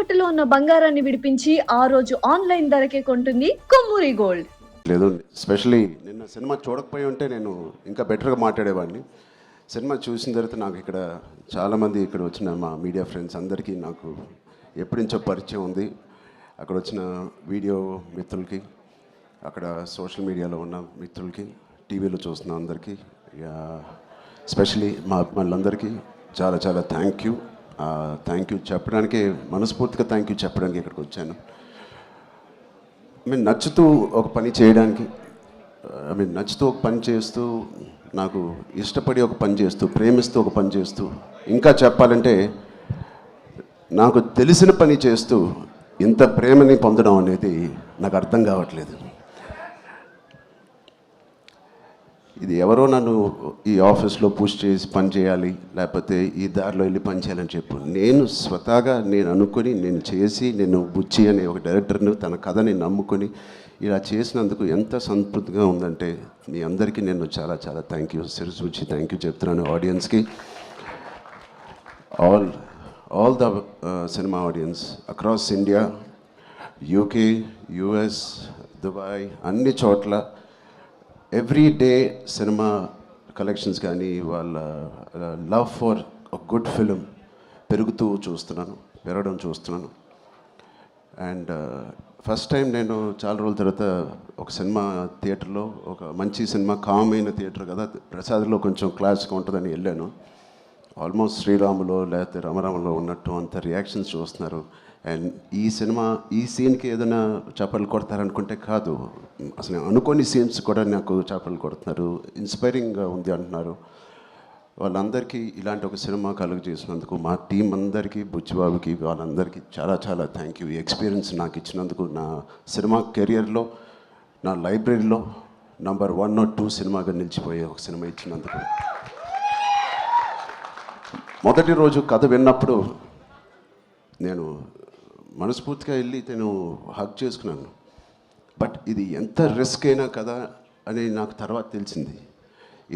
తాకట్టులో ఉన్న బంగారాన్ని విడిపించి ఆ రోజు ఆన్లైన్ ధరకే కొంటుంది కొమ్మూరి గోల్డ్. లేదు, స్పెషల్లీ నిన్న సినిమా చూడకపోయి ఉంటే నేను ఇంకా బెటర్గా మాట్లాడేవాడిని. సినిమా చూసిన తర్వాత నాకు ఇక్కడ చాలామంది ఇక్కడ వచ్చిన మా మీడియా ఫ్రెండ్స్ అందరికీ నాకు ఎప్పటి నుంచో పరిచయం ఉంది. అక్కడ వచ్చిన వీడియో మిత్రులకి, అక్కడ సోషల్ మీడియాలో ఉన్న మిత్రులకి, టీవీలో చూస్తున్న అందరికీ, స్పెషల్లీ మా అభిమానులందరికీ చాలా చాలా థ్యాంక్ యూ చెప్పడానికి, మనస్ఫూర్తిగా థ్యాంక్ యూ చెప్పడానికి ఇక్కడికి వచ్చాను. నచ్చుతూ ఒక పని చేయడానికి, నచ్చుతూ ఒక పని చేస్తూ, నాకు ఇష్టపడి ఒక పని చేస్తూ, ప్రేమిస్తూ ఒక పని చేస్తూ, ఇంకా చెప్పాలంటే నాకు తెలిసిన పని చేస్తూ ఇంత ప్రేమని పొందడం అనేది నాకు అర్థం కావట్లేదు. ఇది ఎవరో నన్ను ఈ ఆఫీస్లో పుష్ చేసి పని చేయాలి, లేకపోతే ఈ దారిలో వెళ్ళి పని చేయాలని చెప్పు. నేను స్వతహాగా నేను అనుకొని, నేను చేసి, నేను బుచ్చి అనే ఒక డైరెక్టర్ని తన కథని నమ్ముకొని ఇలా చేసినందుకు ఎంత సంతృప్తిగా ఉందంటే మీ అందరికీ నేను చాలా చాలా థ్యాంక్ యూ, శిరసూచి థ్యాంక్ యూ చెప్తున్నాను. ఆడియన్స్కి, all the cinema audience across India, UK, US, Dubai, అన్ని చోట్ల ఎవ్రీ డే సినిమా కలెక్షన్స్ కానీ వాళ్ళ లవ్ ఫర్ గుడ్ ఫిలిం పెరగడం చూస్తున్నాను. అండ్ ఫస్ట్ టైం నేను చాలా రోజుల తర్వాత ఒక సినిమా థియేటర్లో, ఒక మంచి సినిమా, కామ్ అయిన థియేటర్ కదా, ప్రసాద్లో కొంచెం క్లాస్గా ఉంటుందని వెళ్ళాను. ఆల్మోస్ట్ శ్రీరాములో లేకపోతే రమరామలో ఉన్నట్టు అంత రియాక్షన్స్ చూస్తున్నారు. అండ్ ఈ సీన్కి ఏదైనా చేపలు కొడతారనుకుంటే కాదు, అసలు అనుకోని సీన్స్ కూడా నాకు చేపలు కొడుతున్నారు, ఇన్స్పైరింగ్గా ఉంది అంటున్నారు. వాళ్ళందరికీ ఇలాంటి ఒక సినిమా కలుగు చేసినందుకు మా టీం అందరికీ, బుచ్చిబాబుకి, వాళ్ళందరికీ చాలా చాలా థ్యాంక్ యూ. ఈ ఎక్స్పీరియన్స్ నాకు ఇచ్చినందుకు, నా సినిమా కెరియర్లో, నా లైబ్రరీలో నంబర్ 1 or 2 సినిమాగా నిలిచిపోయే ఒక సినిమా ఇచ్చినందుకు. మొదటి రోజు కథ విన్నప్పుడు నేను మనస్ఫూర్తిగా వెళ్ళి నేను హగ్ చేసుకున్నాను. బట్ ఇది ఎంత రిస్క్ అయినా కదా అని నాకు తర్వాత తెలిసింది.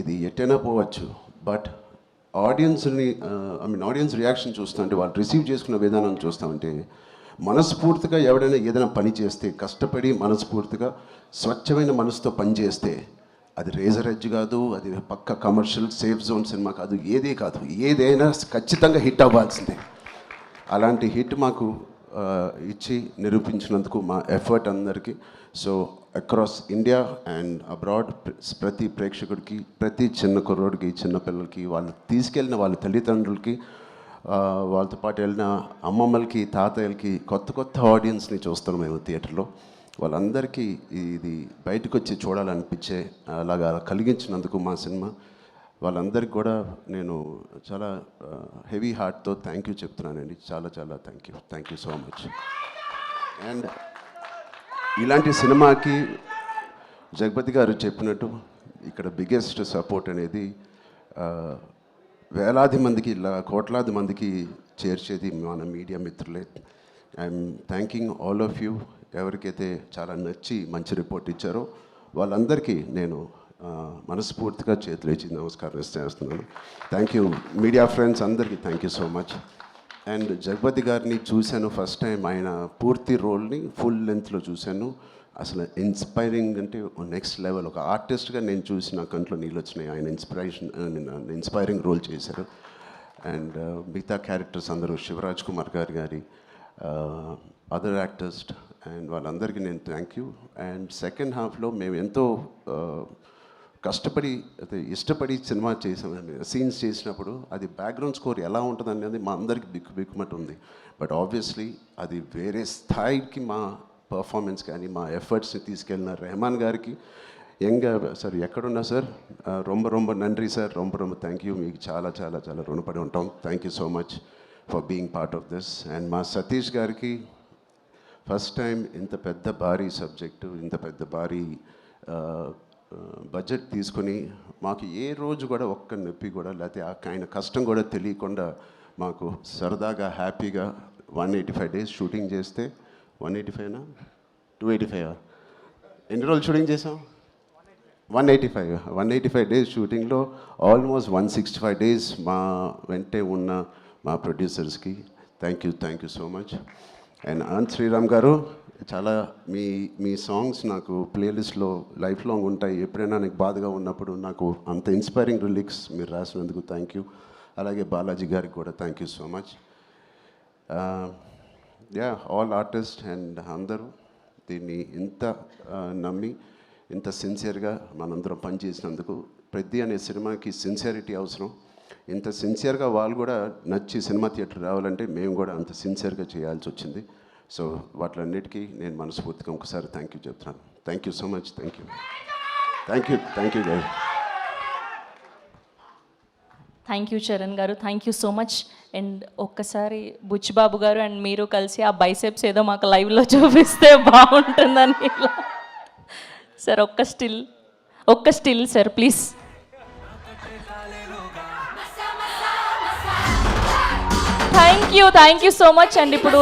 ఇది ఎట్టైనా పోవచ్చు, బట్ ఆడియన్స్ని ఆడియన్స్ రియాక్షన్ చూస్తామంటే, వాళ్ళు రిసీవ్ చేసుకున్న విధానం చూస్తామంటే, మనస్ఫూర్తిగా ఎవడైనా ఏదైనా పని చేస్తే, కష్టపడి మనస్ఫూర్తిగా స్వచ్ఛమైన మనసుతో పని చేస్తే, అది రేజర్ ఎడ్జ్ కాదు, అది పక్క కమర్షియల్ సేఫ్ జోన్ సినిమా కాదు, ఏదైనా ఖచ్చితంగా హిట్ అవ్వాల్సిందే. అలాంటి హిట్ మాకు ఇచ్చి నిరూపించినందుకు మా ఎఫర్ట్ అందరికీ. So across India and abroad ప్రతి ప్రేక్షకుడికి, ప్రతి చిన్న కుర్రోడికి, చిన్న పిల్లలకి, వాళ్ళు తీసుకెళ్ళిన వాళ్ళ తల్లిదండ్రులకి, వాళ్ళతో పాటు వెళ్ళిన అమ్మమ్మలకి, తాతయ్యలకి, కొత్త ఆడియన్స్ని చూస్తాం మేము థియేటర్లో. వాళ్ళందరికీ ఇది బయటకు వచ్చి చూడాలనిపించే అలాగా కలిగించినందుకు మా సినిమా, వాళ్ళందరికీ కూడా నేను చాలా హెవీ హార్ట్తో థ్యాంక్ యూ చెప్తున్నానండి. చాలా చాలా thank you so much. And ఇలాంటి సినిమాకి జగపతి గారు చెప్పినట్టు ఇక్కడ బిగ్గెస్ట్ సపోర్ట్ అనేది వేలాది మందికి, కోట్లాది మందికి చేర్చేది మన మీడియా మిత్రులే. I'm thanking all of you. ఎవరికైతే చాలా నచ్చి మంచి రిపోర్ట్ ఇచ్చారో వాళ్ళందరికీ నేను మనస్ఫూర్తిగా చేతులేచి నమస్కారం చేస్తున్నాను. థ్యాంక్ యూ మీడియా ఫ్రెండ్స్ అందరికీ thank you so much. And Jagapathi గారిని చూశాను ఫస్ట్ టైం, ఆయన పూర్తి రోల్ని ఫుల్ లెంత్లో చూశాను. అసలు ఇన్స్పైరింగ్ అంటే నెక్స్ట్ లెవెల్. ఒక ఆర్టిస్ట్గా నేను చూసి నా కంట్లో నీళ్ళు వచ్చినాయి. ఆయన ఇన్స్పైరింగ్ రోల్ చేశారు. అండ్ మిగతా క్యారెక్టర్స్ అందరూ, శివరాజ్ కుమార్ గారి అదర్ యాక్టర్స్ అండ్ వాళ్ళందరికీ నేను థ్యాంక్ యూ. అండ్ సెకండ్ హాఫ్లో మేము ఎంతో కష్టపడి, ఇష్టపడి సినిమా సీన్స్ చేసినప్పుడు అది బ్యాక్గ్రౌండ్ స్కోర్ ఎలా ఉంటుంది అనేది మా అందరికి బిక్కుమట్టు ఉంది. బట్ ఆబ్వియస్లీ అది వేరే స్థాయికి మా పర్ఫార్మెన్స్ కానీ, మా ఎఫర్ట్స్ని తీసుకెళ్ళిన రెహమాన్ గారికి, సార్ ఎక్కడున్నా సార్, రొంబ నండ్రి సార్, రొంబ థ్యాంక్ యూ. మీకు చాలా చాలా చాలా రుణపడి ఉంటాం. Thank you so much for being part of this. And మా సతీష్ గారికి ఫస్ట్ టైం ఇంత పెద్ద భారీ సబ్జెక్టు, ఇంత పెద్ద భారీ బడ్జెట్ తీసుకొని మాకు ఏ రోజు కూడా ఒక్క నొప్పి కూడా, లేకపోతే ఆయన కష్టం కూడా తెలియకుండా మాకు సరదాగా హ్యాపీగా 185 days షూటింగ్ చేస్తే, 185నా 285 ఎన్ని రోజులు షూటింగ్ చేసాం? 185 days షూటింగ్లో ఆల్మోస్ట్ 165 days మా వెంటే ఉన్న మా ప్రొడ్యూసర్స్కి thank you so much. And Anant Sriram గారు చాలా మీ సాంగ్స్ నాకు ప్లేలిస్ట్లో లైఫ్ లాంగ్ ఉంటాయి. ఎప్పుడైనా నాకు బాధగా ఉన్నప్పుడు నాకు అంత ఇన్స్పైరింగ్ లిరిక్స్ మీరు రాసినందుకు థ్యాంక్ యూ. అలాగే బాలాజీ గారికి కూడా thank you so much. All artist and అందరూ దీన్ని ఇంత నమ్మి ఇంత సిన్సియర్గా మనందరం పనిచేసినందుకు. పెద్ద అనే సినిమాకి సిన్సియారిటీ అవసరం. ఇంత సిన్సియర్గా వాళ్ళు కూడా నచ్చి సినిమా థియేటర్ రావాలంటే మేము కూడా అంత సిన్సియర్గా చేయాల్సి వచ్చింది. సో వాటిలన్నిటికీ నేను మనస్ఫూర్తిగా ఒకసారి థ్యాంక్ యూ చెప్తున్నాను. Thank you so much. Thank you గారు. థ్యాంక్ యూ చరణ్ గారు, thank you so much. And ఒక్కసారి బుచ్చిబాబు గారు అండ్ మీరు కలిసి ఆ బైసెప్స్ ఏదో మాకు లైవ్లో చూపిస్తే బాగుంటుందని ఇలా. సార్ ఒక్క still sir please. Thank you so much. And ఇప్పుడు